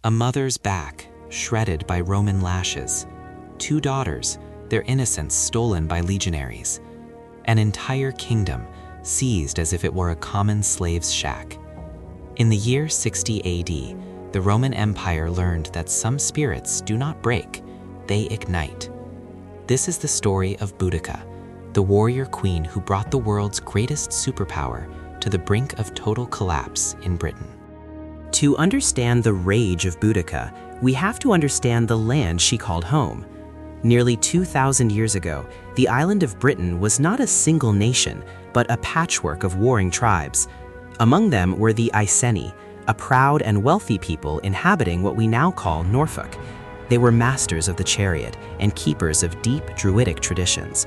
A mother's back, shredded by Roman lashes. 2 daughters, their innocence stolen by legionaries. An entire kingdom, seized as if it were a common slave's shack. In the year 60 AD, the Roman Empire learned that some spirits do not break, they ignite. This is the story of Boudica, the warrior queen who brought the world's greatest superpower to the brink of total collapse in Britain. To understand the rage of Boudica, we have to understand the land she called home. Nearly 2,000 years ago, the island of Britain was not a single nation, but a patchwork of warring tribes. Among them were the Iceni, a proud and wealthy people inhabiting what we now call Norfolk. They were masters of the chariot and keepers of deep Druidic traditions.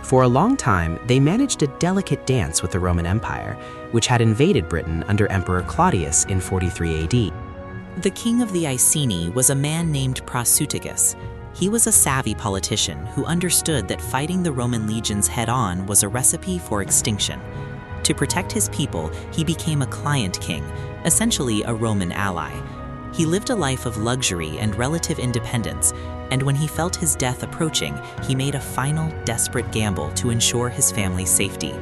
For a long time, they managed a delicate dance with the Roman Empire, which had invaded Britain under Emperor Claudius in 43 AD. The king of the Iceni was a man named Prasutagus. He was a savvy politician who understood that fighting the Roman legions head-on was a recipe for extinction. To protect his people, he became a client king, essentially a Roman ally. He lived a life of luxury and relative independence, and when he felt his death approaching, he made a final, desperate gamble to ensure his family's safety.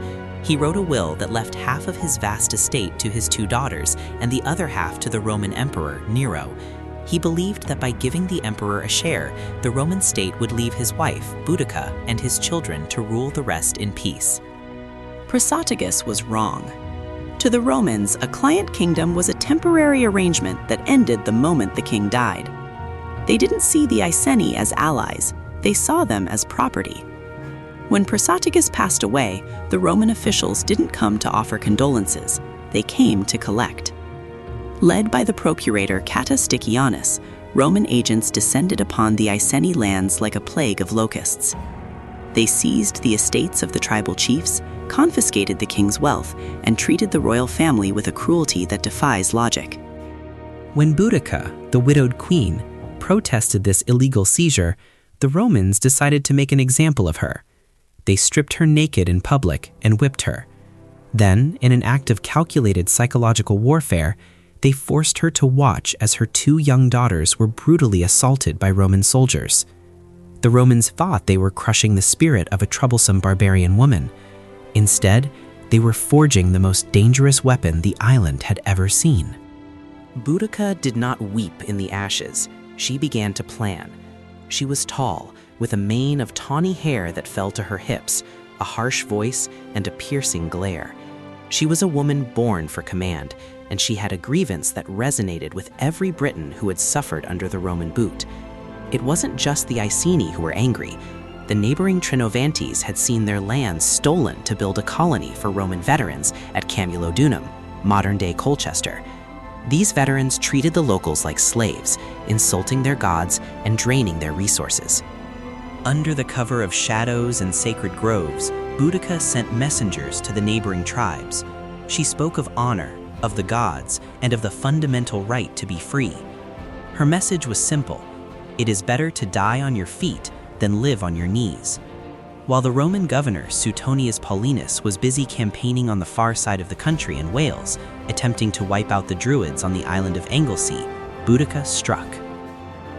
He wrote a will that left half of his vast estate to his 2 daughters and the other half to the Roman emperor, Nero. He believed that by giving the emperor a share, the Roman state would leave his wife, Boudica, and his children to rule the rest in peace. Prasutagus was wrong. To the Romans, a client kingdom was a temporary arrangement that ended the moment the king died. They didn't see the Iceni as allies, they saw them as property. When Prasutagus passed away, the Roman officials didn't come to offer condolences, they came to collect. Led by the procurator Catus Sticianus, Roman agents descended upon the Iceni lands like a plague of locusts. They seized the estates of the tribal chiefs, confiscated the king's wealth, and treated the royal family with a cruelty that defies logic. When Boudica, the widowed queen, protested this illegal seizure, the Romans decided to make an example of her. They stripped her naked in public and whipped her. Then, in an act of calculated psychological warfare, they forced her to watch as her 2 young daughters were brutally assaulted by Roman soldiers. The Romans thought they were crushing the spirit of a troublesome barbarian woman. Instead, they were forging the most dangerous weapon the island had ever seen. Boudica did not weep in the ashes. She began to plan. She was tall, with a mane of tawny hair that fell to her hips, a harsh voice, and a piercing glare. She was a woman born for command, and she had a grievance that resonated with every Briton who had suffered under the Roman boot. It wasn't just the Iceni who were angry. The neighboring Trinovantes had seen their lands stolen to build a colony for Roman veterans at Camulodunum, modern-day Colchester. These veterans treated the locals like slaves, insulting their gods and draining their resources. Under the cover of shadows and sacred groves, Boudica sent messengers to the neighboring tribes. She spoke of honor, of the gods, and of the fundamental right to be free. Her message was simple: it is better to die on your feet than live on your knees. While the Roman governor Suetonius Paulinus was busy campaigning on the far side of the country in Wales, attempting to wipe out the Druids on the island of Anglesey, Boudica struck.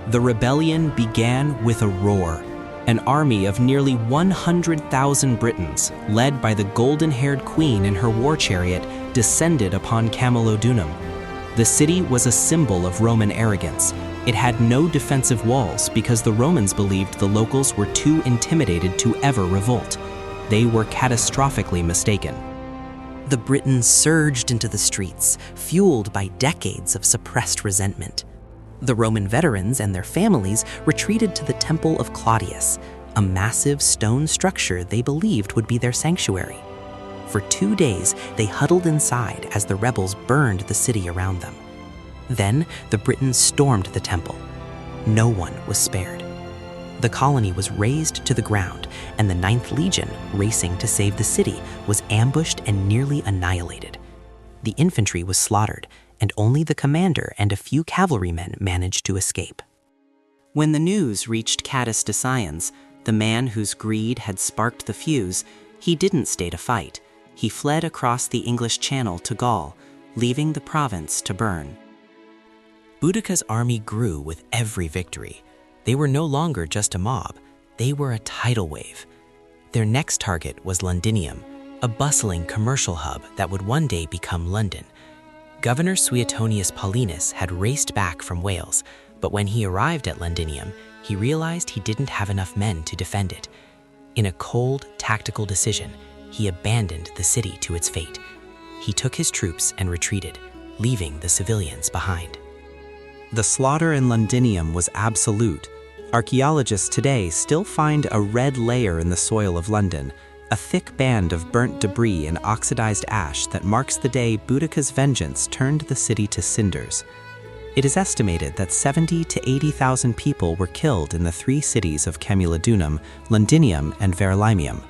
The rebellion began with a roar. An army of nearly 100,000 Britons, led by the golden-haired queen in her war chariot, descended upon Camulodunum. The city was a symbol of Roman arrogance. It had no defensive walls because the Romans believed the locals were too intimidated to ever revolt. They were catastrophically mistaken. The Britons surged into the streets, fueled by decades of suppressed resentment. The Roman veterans and their families retreated to the Temple of Claudius, a massive stone structure they believed would be their sanctuary. For 2 days, they huddled inside as the rebels burned the city around them. Then, the Britons stormed the temple. No one was spared. The colony was razed to the ground, and the 9th Legion, racing to save the city, was ambushed and nearly annihilated. The infantry was slaughtered, and only the commander and a few cavalrymen managed to escape. When the news reached Catus Sticianus, the man whose greed had sparked the fuse, he didn't stay to fight. He fled across the English Channel to Gaul, leaving the province to burn. Boudica's army grew with every victory. They were no longer just a mob, they were a tidal wave. Their next target was Londinium, a bustling commercial hub that would one day become London. Governor Suetonius Paulinus had raced back from Wales, but when he arrived at Londinium, he realized he didn't have enough men to defend it. In a cold, tactical decision, he abandoned the city to its fate. He took his troops and retreated, leaving the civilians behind. The slaughter in Londinium was absolute. Archaeologists today still find a red layer in the soil of London, a thick band of burnt debris and oxidized ash that marks the day Boudica's vengeance turned the city to cinders. It is estimated that 70,000 to 80,000 people were killed in the three cities of Camulodunum, Londinium, and Verulamium.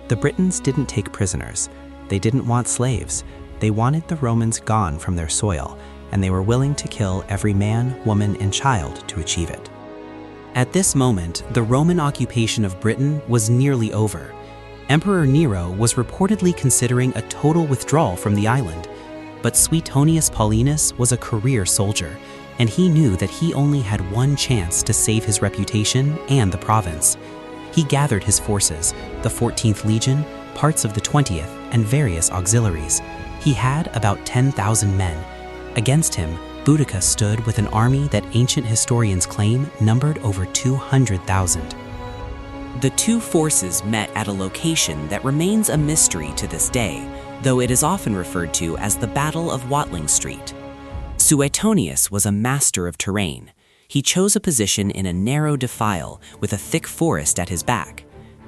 The Britons didn't take prisoners. They didn't want slaves. They wanted the Romans gone from their soil, and they were willing to kill every man, woman, and child to achieve it. At this moment, the Roman occupation of Britain was nearly over. Emperor Nero was reportedly considering a total withdrawal from the island, but Suetonius Paulinus was a career soldier, and he knew that he only had one chance to save his reputation and the province. He gathered his forces, the 14th Legion, parts of the 20th, and various auxiliaries. He had about 10,000 men. Against him, Boudica stood with an army that ancient historians claim numbered over 200,000. The two forces met at a location that remains a mystery to this day, though it is often referred to as the Battle of Watling Street. Suetonius was a master of terrain. He chose a position in a narrow defile with a thick forest at his back.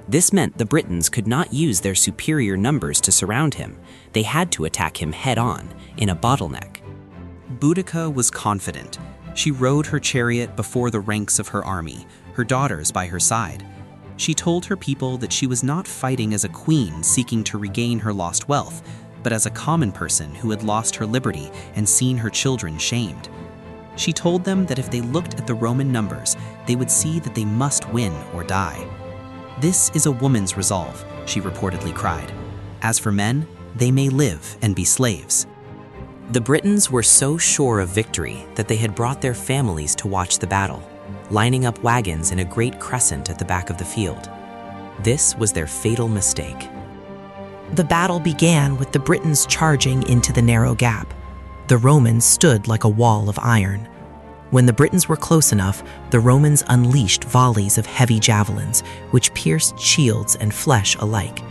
This meant the Britons could not use their superior numbers to surround him. They had to attack him head-on, in a bottleneck. Boudica was confident. She rode her chariot before the ranks of her army, her daughters by her side. She told her people that she was not fighting as a queen seeking to regain her lost wealth, but as a common person who had lost her liberty and seen her children shamed. She told them that if they looked at the Roman numbers, they would see that they must win or die. "This is a woman's resolve," she reportedly cried. "As for men, they may live and be slaves." The Britons were so sure of victory that they had brought their families to watch the battle, lining up wagons in a great crescent at the back of the field. This was their fatal mistake. The battle began with the Britons charging into the narrow gap. The Romans stood like a wall of iron. When the Britons were close enough, the Romans unleashed volleys of heavy javelins, which pierced shields and flesh alike.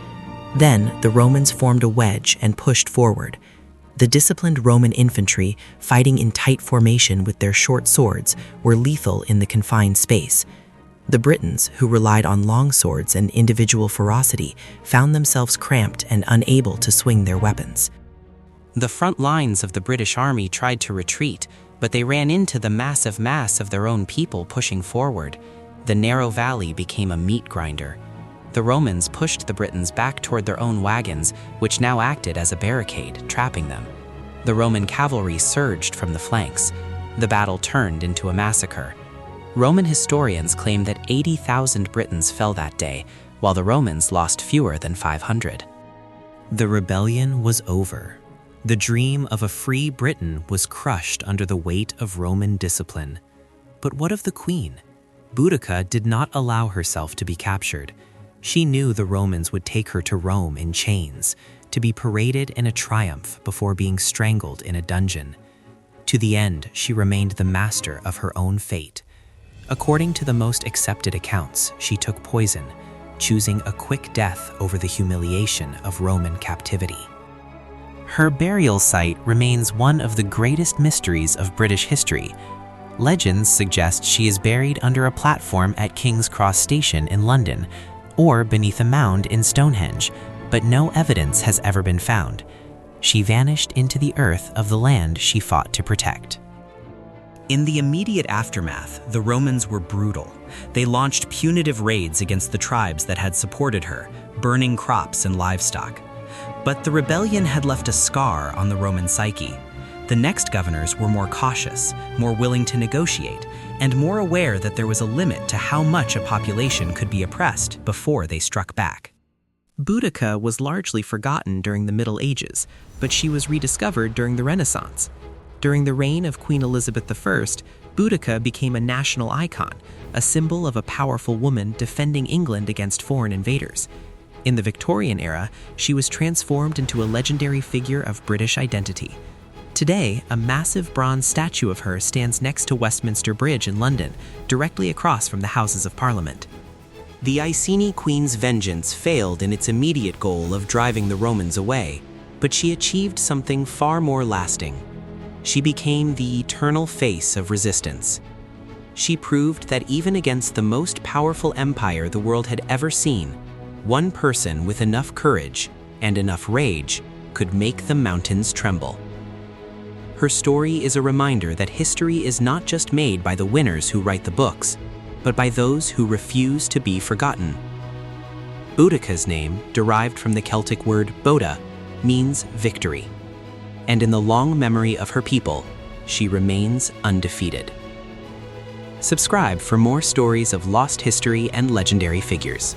Then the Romans formed a wedge and pushed forward. The disciplined Roman infantry, fighting in tight formation with their short swords, were lethal in the confined space. The Britons, who relied on long swords and individual ferocity, found themselves cramped and unable to swing their weapons. The front lines of the British army tried to retreat, but they ran into the massive mass of their own people pushing forward. The narrow valley became a meat grinder. The Romans pushed the Britons back toward their own wagons, which now acted as a barricade, trapping them. The Roman cavalry surged from the flanks. The battle turned into a massacre. Roman historians claim that 80,000 Britons fell that day, while the Romans lost fewer than 500. The rebellion was over. The dream of a free Britain was crushed under the weight of Roman discipline. But what of the queen? Boudica did not allow herself to be captured. She knew the Romans would take her to Rome in chains, to be paraded in a triumph before being strangled in a dungeon. To the end, she remained the master of her own fate. According to the most accepted accounts, she took poison, choosing a quick death over the humiliation of Roman captivity. Her burial site remains one of the greatest mysteries of British history. Legends suggest she is buried under a platform at King's Cross Station in London, or beneath a mound in Stonehenge, but no evidence has ever been found. She vanished into the earth of the land she fought to protect. In the immediate aftermath, the Romans were brutal. They launched punitive raids against the tribes that had supported her, burning crops and livestock. But the rebellion had left a scar on the Roman psyche. The next governors were more cautious, more willing to negotiate, and more aware that there was a limit to how much a population could be oppressed before they struck back. Boudica was largely forgotten during the Middle Ages, but she was rediscovered during the Renaissance. During the reign of Queen Elizabeth I, Boudica became a national icon, a symbol of a powerful woman defending England against foreign invaders. In the Victorian era, she was transformed into a legendary figure of British identity. Today, a massive bronze statue of her stands next to Westminster Bridge in London, directly across from the Houses of Parliament. The Iceni queen's vengeance failed in its immediate goal of driving the Romans away, but she achieved something far more lasting. She became the eternal face of resistance. She proved that even against the most powerful empire the world had ever seen, one person with enough courage and enough rage could make the mountains tremble. Her story is a reminder that history is not just made by the winners who write the books, but by those who refuse to be forgotten. Boudica's name, derived from the Celtic word Boda, means victory. And in the long memory of her people, she remains undefeated. Subscribe for more stories of lost history and legendary figures.